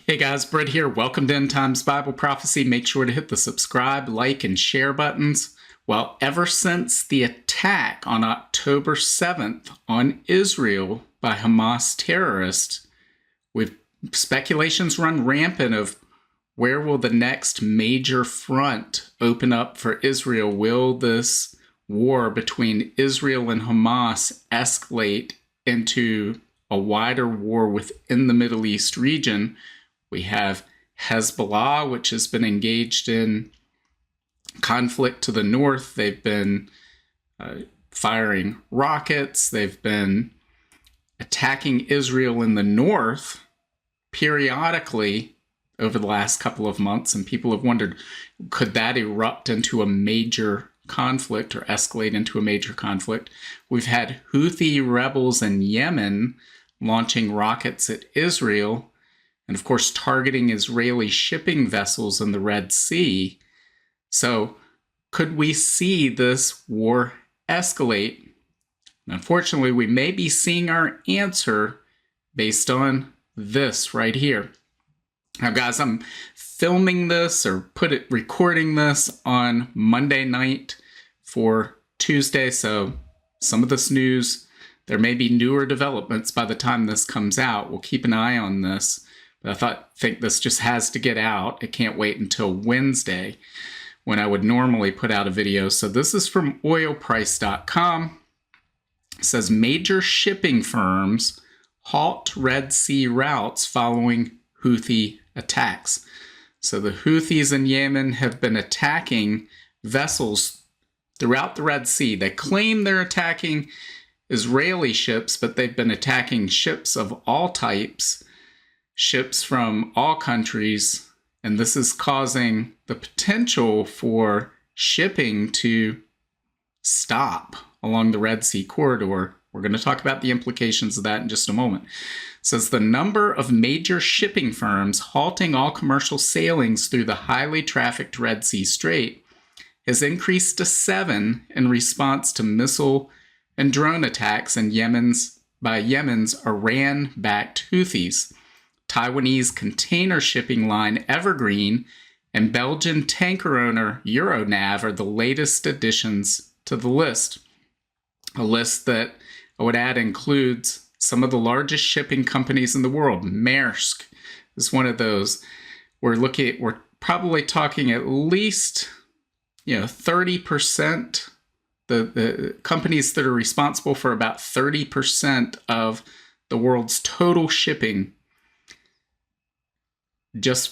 Hey guys, Britt here. Welcome to End Times Bible Prophecy. Make sure to hit the subscribe, like, and share buttons. Well, ever since the attack on October 7th on Israel by Hamas terrorists, speculations run rampant of where will the next major front open up for Israel? Will this war between Israel and Hamas escalate into a wider war within the Middle East region? We have Hezbollah, which has been engaged in conflict to the north. They've been firing rockets. They've been attacking Israel in the north periodically over the last couple of months. And people have wondered, could that erupt into a major conflict or escalate into a major conflict? We've had Houthi rebels in Yemen launching rockets at Israel, and of course targeting Israeli shipping vessels in the Red Sea. So could we see this war escalate? And unfortunately, we may be seeing our answer based on this right here. Now guys, I'm filming this or recording this on Monday night for Tuesday, so some of this news, there may be newer developments by the time this comes out. We'll keep an eye on this. But I think this just has to get out. It can't wait until Wednesday when I would normally put out a video. So this is from oilprice.com. It says major shipping firms halt Red Sea routes following Houthi attacks. So the Houthis in Yemen have been attacking vessels throughout the Red Sea. They claim they're attacking Israeli ships, but they've been attacking ships of all types, ships from all countries, and this is causing the potential for shipping to stop along the Red Sea corridor. We're going to talk about the implications of that in just a moment. It says the number of major shipping firms halting all commercial sailings through the highly trafficked Red Sea Strait has increased to 7 in response to missile and drone attacks by Yemen's Iran-backed Houthis. Taiwanese container shipping line Evergreen and Belgian tanker owner Euronav are the latest additions to the list. A list that I would add includes some of the largest shipping companies in the world. Maersk is one of those. We're probably talking at least 30%. The companies that are responsible for about 30% of the world's total shipping just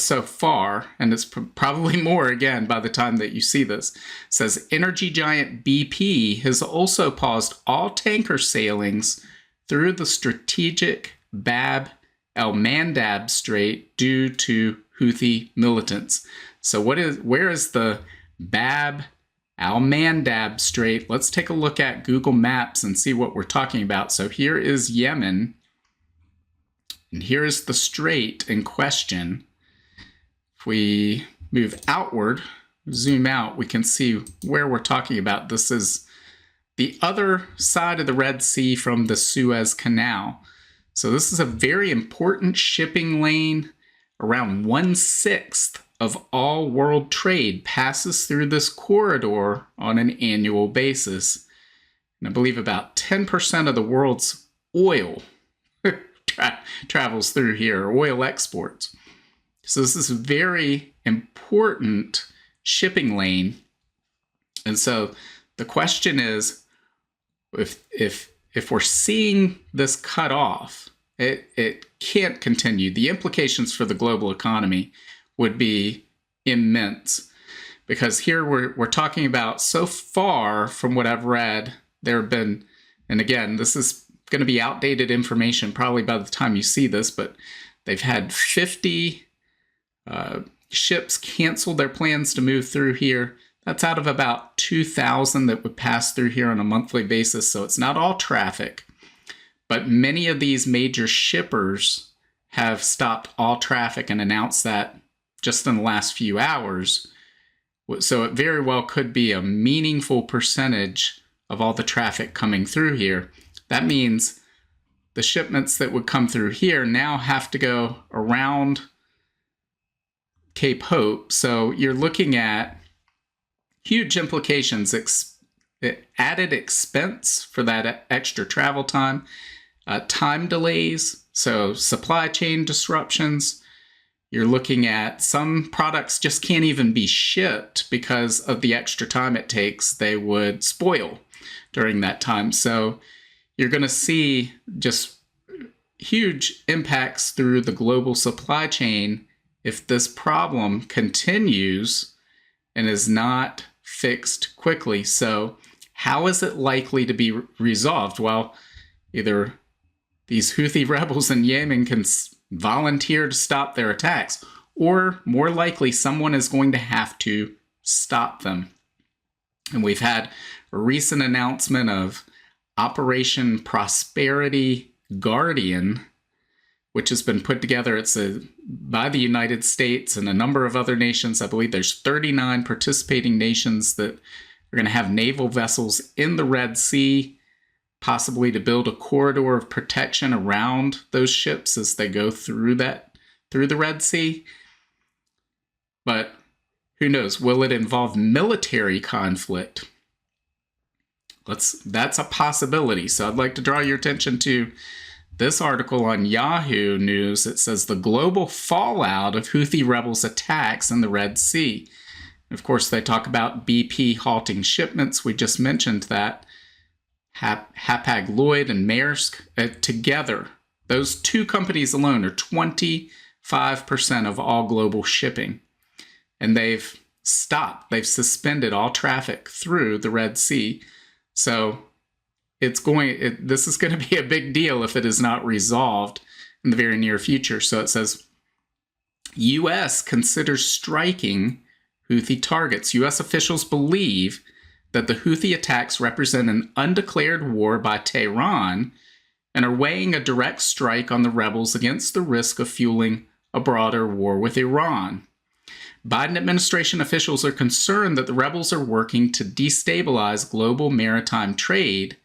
so far, and it's probably more again by the time that you see this. It says energy giant BP has also paused all tanker sailings through the strategic Bab AlMandab Strait due to Houthi militants. So where is the Bab AlMandab Strait? Let's take a look at Google Maps and see what we're talking about. So here is Yemen, and here's the strait in question. If we move outward, zoom out, we can see where we're talking about. This is the other side of the Red Sea from the Suez Canal. So this is a very important shipping lane. Around 1/6 of all world trade passes through this corridor on an annual basis. And I believe about 10% of the world's oil travels through here, oil exports. So this is a very important shipping lane. And so the question is, if we're seeing this cut off, it can't continue. The implications for the global economy would be immense, because here we're talking about, so far from what I've read, there have been, and again, this is going to be outdated information probably by the time you see this, but they've had 50 ships cancel their plans to move through here. That's out of about 2,000 that would pass through here on a monthly basis, so it's not all traffic. But many of these major shippers have stopped all traffic and announced that just in the last few hours. So it very well could be a meaningful percentage of all the traffic coming through here. That means the shipments that would come through here now have to go around Cape Hope. So you're looking at huge implications, added expense for that extra travel time, time delays, so supply chain disruptions. You're looking at some products just can't even be shipped because of the extra time it takes. They would spoil during that time. So you're going to see just huge impacts through the global supply chain if this problem continues and is not fixed quickly. So how is it likely to be resolved? Well, either these Houthi rebels in Yemen can volunteer to stop their attacks, or more likely someone is going to have to stop them. And we've had a recent announcement of Operation Prosperity Guardian, which has been put together. It's by the United States and a number of other nations. I believe there's 39 participating nations that are going to have naval vessels in the Red Sea, possibly to build a corridor of protection around those ships as they go through the Red Sea. But who knows? Will it involve military conflict? That's a possibility. So I'd like to draw your attention to this article on Yahoo News. It says the global fallout of Houthi rebels' attacks in the Red Sea. Of course, they talk about BP halting shipments. We just mentioned that. Hapag-Lloyd and Maersk together, those two companies alone are 25% of all global shipping. And they've suspended all traffic through the Red Sea. So this is going to be a big deal if it is not resolved in the very near future. So it says, U.S. considers striking Houthi targets. U.S. officials believe that the Houthi attacks represent an undeclared war by Tehran and are weighing a direct strike on the rebels against the risk of fueling a broader war with Iran. Biden administration officials are concerned that the rebels are working to destabilize global maritime trade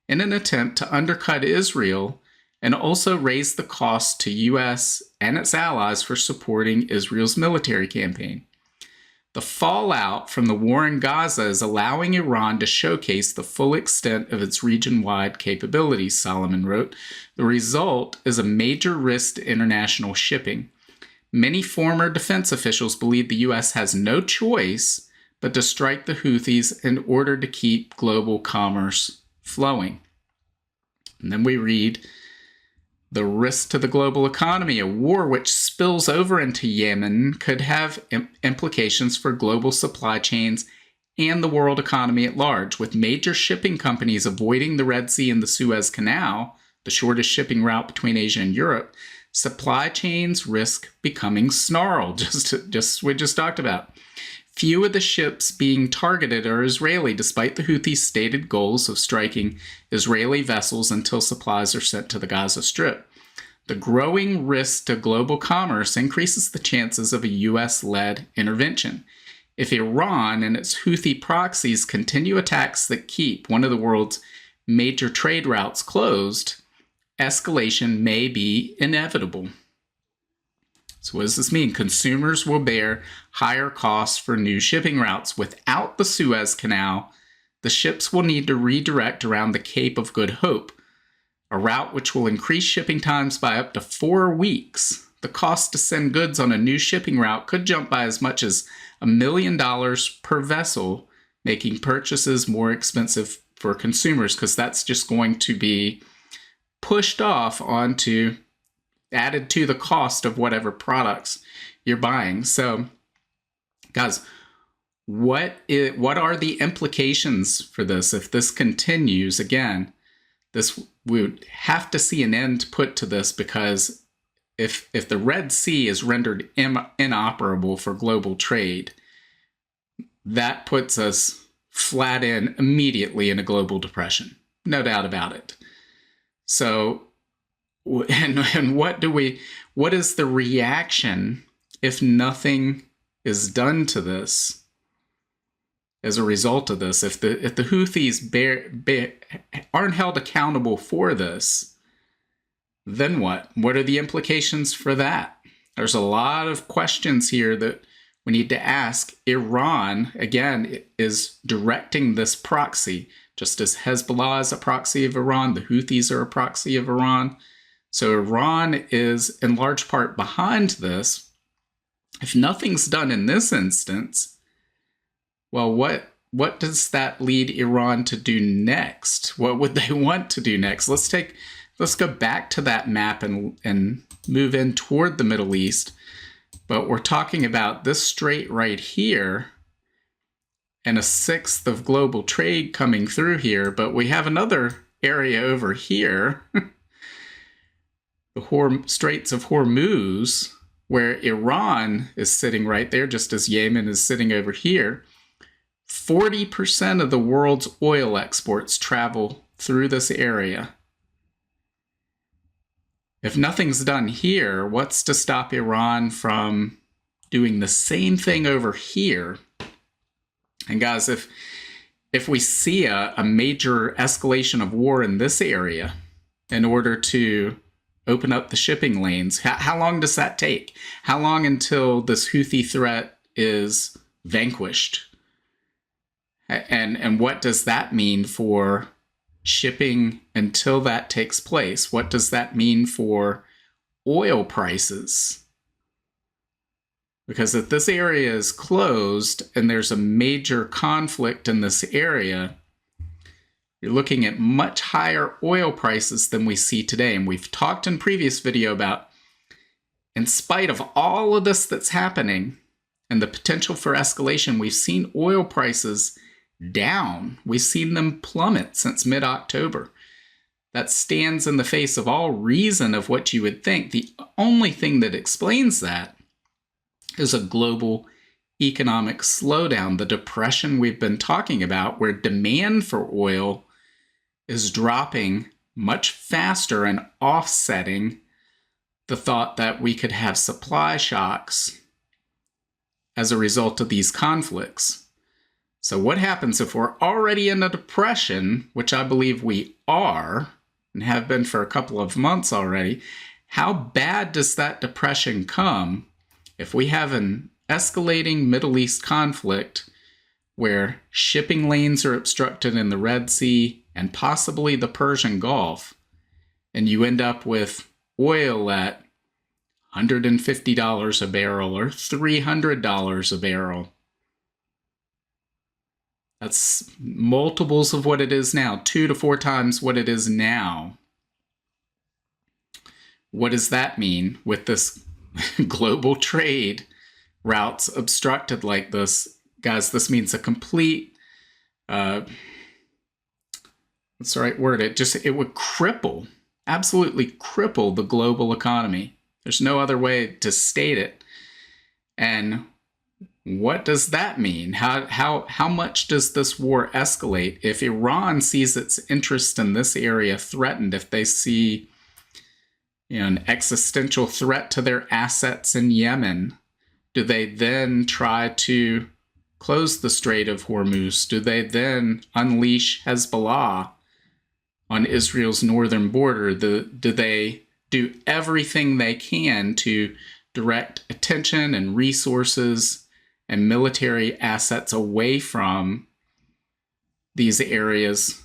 in an attempt to undercut Israel and also raise the cost to U.S. and its allies for supporting Israel's military campaign. The fallout from the war in Gaza is allowing Iran to showcase the full extent of its region-wide capabilities, Solomon wrote. The result is a major risk to international shipping. Many former defense officials believe the U.S. has no choice but to strike the Houthis in order to keep global commerce flowing. And then we read, the risk to the global economy. A war which spills over into Yemen could have implications for global supply chains and the world economy at large, with major shipping companies avoiding the Red Sea and the Suez Canal, the shortest shipping route between Asia and Europe. Supply chains risk becoming snarled, we just talked about. Few of the ships being targeted are Israeli, despite the Houthis' stated goals of striking Israeli vessels until supplies are sent to the Gaza Strip. The growing risk to global commerce increases the chances of a U.S.-led intervention. If Iran and its Houthi proxies continue attacks that keep one of the world's major trade routes closed, escalation may be inevitable. So what does this mean? Consumers will bear higher costs for new shipping routes. Without the Suez Canal, the ships will need to redirect around the Cape of Good Hope, a route which will increase shipping times by up to 4 weeks. The cost to send goods on a new shipping route could jump by as much as $1 million per vessel, making purchases more expensive for consumers, because that's just going to be pushed off onto added to the cost of whatever products you're buying. So, guys, what are the implications for this if this continues? Again, we would have to see an end put to this, because if the Red Sea is rendered inoperable for global trade, that puts us flat in immediately in a global depression. No doubt about it. So, and what is the reaction if nothing is done to this as a result of this? If the Houthis aren't held accountable for this, then what? What are the implications for that? There's a lot of questions here that we need to ask. Iran, again, is directing this proxy, just as Hezbollah is a proxy of Iran, the Houthis are a proxy of Iran. So Iran is in large part behind this. If nothing's done in this instance, well, what does that lead Iran to do next? What would they want to do next? Let's go back to that map and move in toward the Middle East. But we're talking about this strait right here and a sixth of global trade coming through here. But we have another area over here, the Straits of Hormuz, where Iran is sitting right there, just as Yemen is sitting over here. 40% of the world's oil exports travel through this area. If nothing's done here, what's to stop Iran from doing the same thing over here? And guys, if we see a major escalation of war in this area in order to open up the shipping lanes, how long does that take? How long until this Houthi threat is vanquished? And what does that mean for shipping until that takes place? What does that mean for oil prices? Because if this area is closed and there's a major conflict in this area, you're looking at much higher oil prices than we see today. And we've talked in previous video about, in spite of all of this that's happening and the potential for escalation, we've seen oil prices down. We've seen them plummet since mid-October. That stands in the face of all reason of what you would think. The only thing that explains that is a global economic slowdown, the depression we've been talking about, where demand for oil is dropping much faster and offsetting the thought that we could have supply shocks as a result of these conflicts. So what happens if we're already in a depression, which I believe we are, and have been for a couple of months already? How bad does that depression come if we have an escalating Middle East conflict where shipping lanes are obstructed in the Red Sea and possibly the Persian Gulf, and you end up with oil at $150 a barrel or $300 a barrel? That's multiples of what it is now, 2 to 4 times what it is now. What does that mean with this global trade routes obstructed like this? Guys, this means a complete, what's the right word? It would cripple, absolutely cripple the global economy. There's no other way to state it. And what does that mean? How much does this war escalate? If Iran sees its interest in this area threatened, if they see an existential threat to their assets in Yemen, do they then try to close the Strait of Hormuz? Do they then unleash Hezbollah on Israel's northern border? Do they do everything they can to direct attention and resources and military assets away from these areas?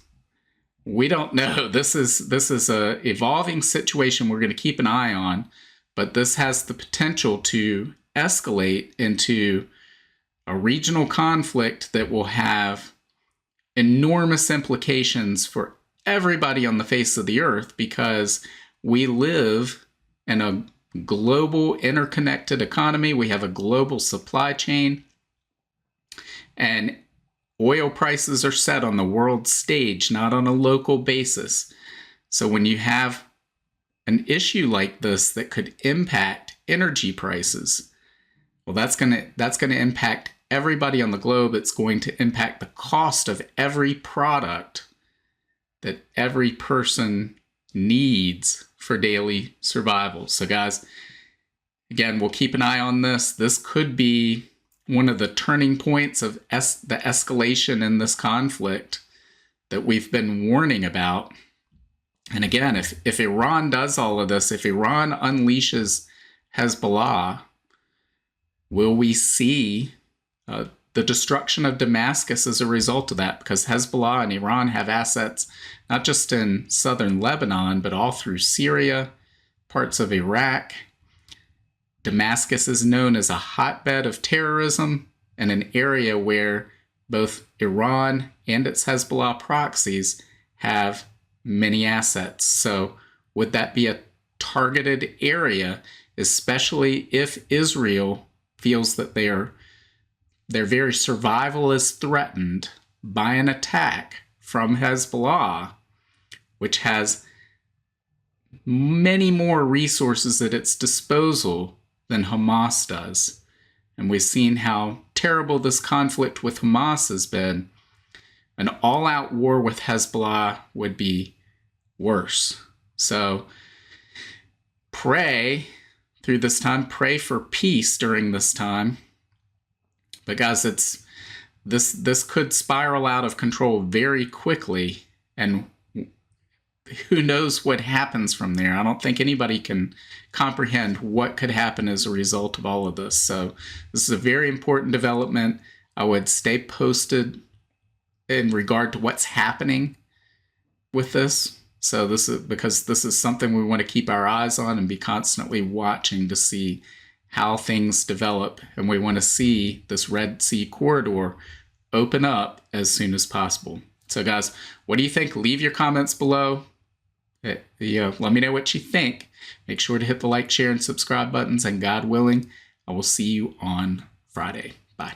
We don't know. This is a evolving situation we're going to keep an eye on, but this has the potential to escalate into a regional conflict that will have enormous implications for everybody on the face of the earth, because we live in a global interconnected economy. We have a global supply chain, and oil prices are set on the world stage, not on a local basis. So when you have an issue like this that could impact energy prices, well, that's going to impact everybody on the globe. It's going to impact the cost of every product that every person needs for daily survival. So guys, again, we'll keep an eye on this. This could be one of the turning points of the escalation in this conflict that we've been warning about. And again, if Iran does all of this, if Iran unleashes Hezbollah, will we see the destruction of Damascus as a result of that? Because Hezbollah and Iran have assets not just in southern Lebanon, but all through Syria, parts of Iraq. Damascus is known as a hotbed of terrorism and an area where both Iran and its Hezbollah proxies have many assets. So would that be a targeted area, especially if Israel feels that their very survival is threatened by an attack from Hezbollah, which has many more resources at its disposal than Hamas does. And we've seen how terrible this conflict with Hamas has been. An all-out war with Hezbollah would be worse. So pray through this time. Pray for peace during this time. But guys, this could spiral out of control very quickly, and who knows what happens from there. I don't think anybody can comprehend what could happen as a result of all of this. So this is a very important development. I would stay posted in regard to what's happening with this. So this is because this is something we want to keep our eyes on and be constantly watching to see how things develop. And we want to see this Red Sea corridor open up as soon as possible. So guys, what do you think? Leave your comments below. Let me know what you think. Make sure to hit the like, share, and subscribe buttons, and God willing, I will see you on Friday. Bye.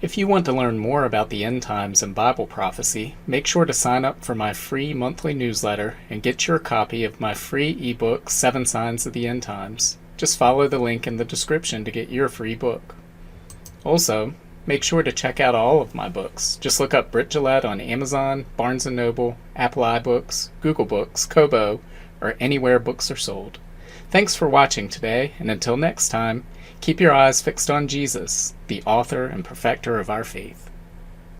If you want to learn more about the end times and Bible prophecy, make sure to sign up for my free monthly newsletter and get your copy of my free ebook, 7 Signs of the End Times. Just follow the link in the description to get your free book. Also, make sure to check out all of my books. Just look up Britt on Amazon, Barnes & Noble, Apple iBooks, Google Books, Kobo, or anywhere books are sold. Thanks for watching today, and until next time, keep your eyes fixed on Jesus, the author and perfecter of our faith.